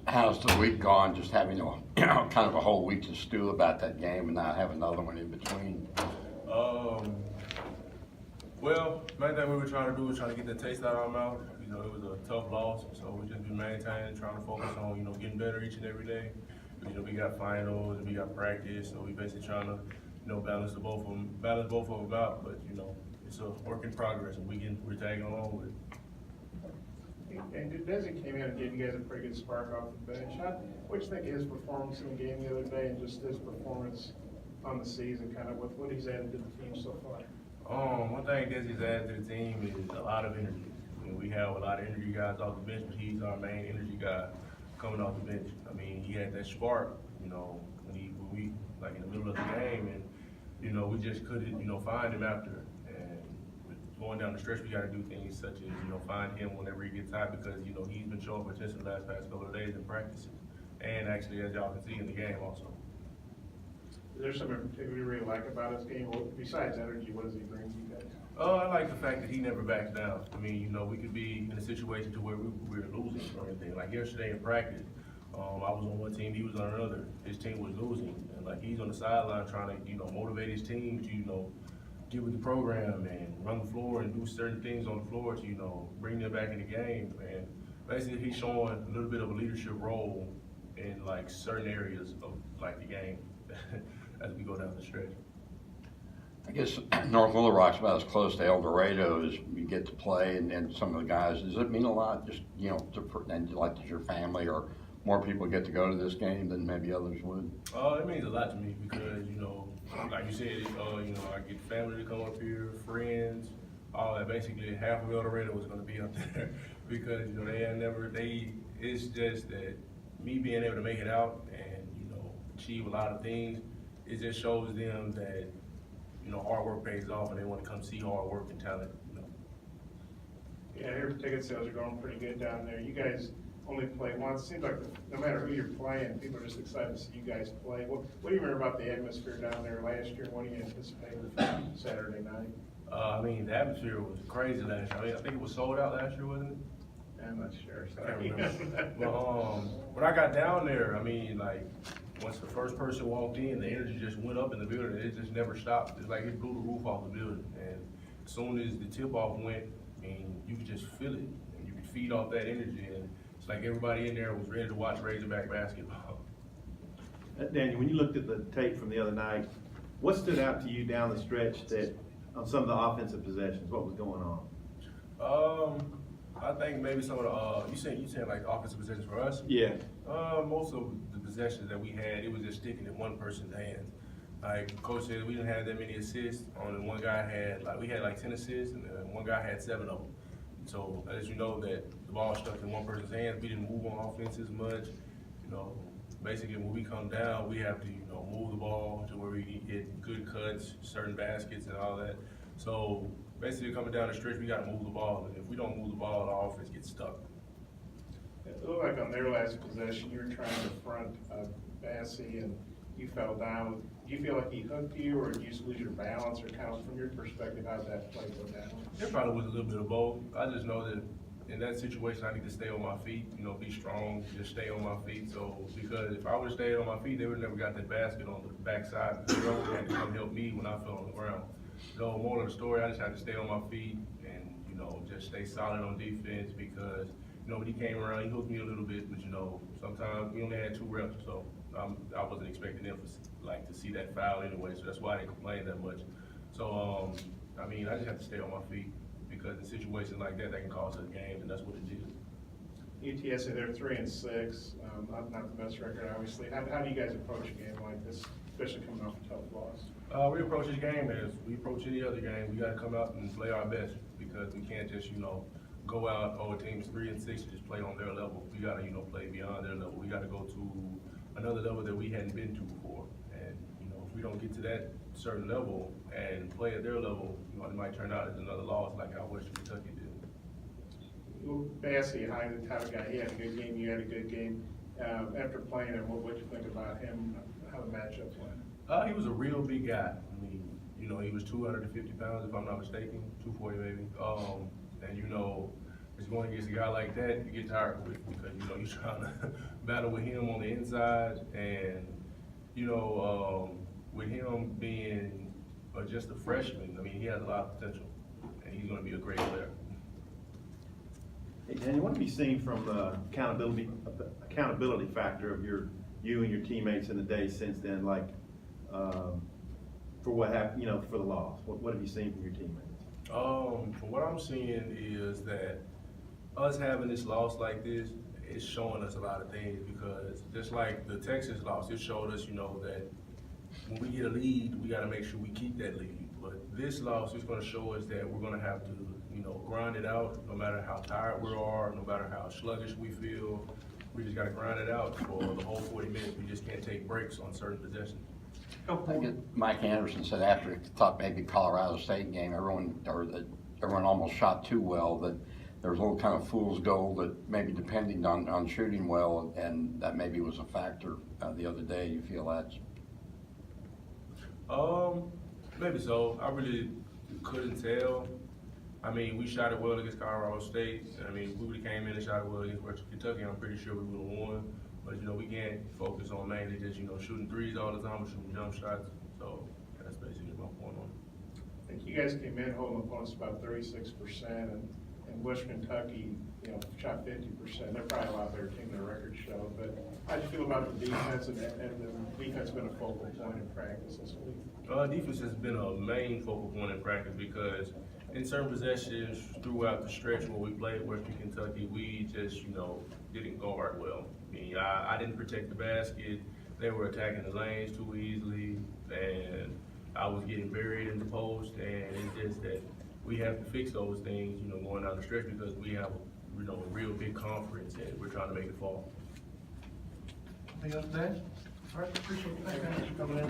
how's the week gone? Just having a kind of a whole week to stew about that game and not have another one in between. Well, main thing we were trying to do was trying to get the taste out of our mouth. You know, it was a tough loss, so we just been maintaining, trying to focus on, you know, getting better each and every day. You know, we got finals and we got practice, so we basically trying to, you know, balance both of them out. But you know, it's a work in progress, and we're tagging along with it. And Desi came in and gave you guys a pretty good spark off the bench. What do you think of his performance in the game the other day, and just his performance on the season, kind of with what he's added to the team so far? One thing Desi's added to the team is a lot of energy. I mean, we have a lot of energy guys off the bench, but he's our main energy guy coming off the bench. I mean, he had that spark, you know, when we like in the middle of the game, and you know, we just couldn't, you know, find him after. And with going down the stretch, we got to do things such as, you know, find him whenever he gets tired, because you know he's been showing potential the past couple of days in practices, and actually, as y'all can see in the game also. Is there something in particular you really like about his game? Well, besides energy, what does he bring to you guys? I like the fact that he never backs down. I mean, you know, we could be in a situation to where we're losing or anything. Like yesterday in practice, I was on one team, he was on another. His team was losing, and like he's on the sideline trying to, you know, motivate his team to, you know, get with the program and run the floor and do certain things on the floor to, you know, bring them back in the game. And basically, he's showing a little bit of a leadership role in like certain areas of like the game as we go down the stretch. I guess North Little Rock's about as close to El Dorado as you get to play, and some of the guys. Does it mean a lot? Just, you know, and like does your family or more people get to go to this game than maybe others would? It means a lot to me because, you know, like you said, you know, I get family to come up here, friends, all that. Basically, half of El Dorado was going to be up there because, you know, it's just that me being able to make it out and, you know, achieve a lot of things, it just shows them that, you know, hard work pays off, and they want to come see hard work and talent, you know. Yeah, your ticket sales are going pretty good down there. You guys only play once. Seems like no matter who you're playing, people are just excited to see you guys play. What do you remember about the atmosphere down there last year? What do you anticipate for Saturday night? I mean, the atmosphere was crazy last year. I mean, I think it was sold out last year, wasn't it? I'm not sure. I can't Sorry. remember. But when I got down there, I mean, like, once the first person walked in, the energy just went up in the building. It just never stopped. It's like it blew the roof off the building. And as soon as the tip-off went, I mean, you could just feel it. And you could feed off that energy. And it's like everybody in there was ready to watch Razorback basketball. Daniel, when you looked at the tape from the other night, what stood out to you down the stretch that on some of the offensive possessions? What was going on? I think maybe some of the, you said like offensive possessions for us? Yeah. Most of the possessions that we had, it was just sticking in one person's hands. Like Coach said, we didn't have that many assists. Only one guy had, we had like 10 assists, and one guy had 7 of them. So as you know, that the ball stuck in one person's hands. We didn't move on offense as much. You know, basically when we come down, we have to, you know, move the ball to where we can get good cuts, certain baskets, and all that. So basically coming down the stretch, we got to move the ball. And if we don't move the ball, the offense gets stuck. It looked like on their last possession, you were trying to front Bassey and you fell down. Do you feel like he hooked you, or did you just lose your balance, or kind of from your perspective, how did that play go down? It probably was a little bit of both. I just know that in that situation, I need to stay on my feet, you know, be strong, just stay on my feet. So, because if I would have stayed on my feet, they would have never got that basket on the backside. They would had to come help me when I fell on the ground. So, moral of the story, I just had to stay on my feet and, you know, just stay solid on defense because, you know, when he came around, he hooked me a little bit, but, you know, sometimes we only had 2 reps, so I wasn't expecting them to see that foul anyway, so that's why I didn't complain that much. So, I mean, I just have to stay on my feet because in situations like that can cost us games, and that's what it did. UTSA, they're 3-6, not the best record, obviously. How do you guys approach a game like this, especially coming off a tough loss? We approach this game as we approach any other game. We got to come out and play our best because we can't just, you know, go out, a team's 3-6 and just play on their level. We got to, you know, play beyond their level. We got to go to another level that we hadn't been to before. And, you know, if we don't get to that certain level and play at their level, you know, it might turn out as another loss like how Western Kentucky did. Bassey, high type of guy, he had a good game, you had a good game. After playing him, what did you think about him, how the matchup went? He was a real big guy. I mean, you know, he was 250 pounds, if I'm not mistaken, 240 maybe. And, you know, it's going against a guy like that, you get tired quick because, you know, you're trying to battle with him on the inside and, you know, with him being just a freshman, I mean, he has a lot of potential and he's gonna be a great player. Hey, Daniel, what have you seen from the accountability factor of you and your teammates in the days since then, like, for what happened, you know, for the loss? What have you seen from your teammates? From what I'm seeing is that us having this loss like this, it's showing us a lot of things because just like the Texas loss, it showed us, you know, that when we get a lead, we gotta make sure we keep that lead. But this loss is gonna show us that we're gonna have to, you know, grind it out no matter how tired we are, no matter how sluggish we feel. We just gotta grind it out for the whole 40 minutes. We just can't take breaks on certain possessions. I think Mike Anderson said after he thought maybe Colorado State game, everyone almost shot too well, that there was a little kind of fool's gold that maybe depending on shooting well, and that maybe was a factor the other day. You feel that's? Maybe so. I really couldn't tell. I mean, we shot it well against Colorado State. I mean, if we would've came in and shot it well against Western Kentucky, I'm pretty sure we would've won. But, you know, we can't focus on mainly just, you know, shooting threes all the time or shooting jump shots. So that's basically my point on it. I think you guys came in holding opponents about 36%, and Western Kentucky, you know, shot 50%. They're probably a lot better team than their record show. But how do you feel about the defense, and the defense been a focal point in practice this week? Defense has been a main focal point in practice because in certain possessions throughout the stretch where we played Western Kentucky, we just, you know, didn't guard well. I mean, I didn't protect the basket. They were attacking the lanes too easily, and I was getting buried in the post, and it's just that we have to fix those things, you know, going down the stretch because we have, you know, a real big conference, and we're trying to make it fall. Anything else, Dan? All right, appreciate it. Thanks for coming in.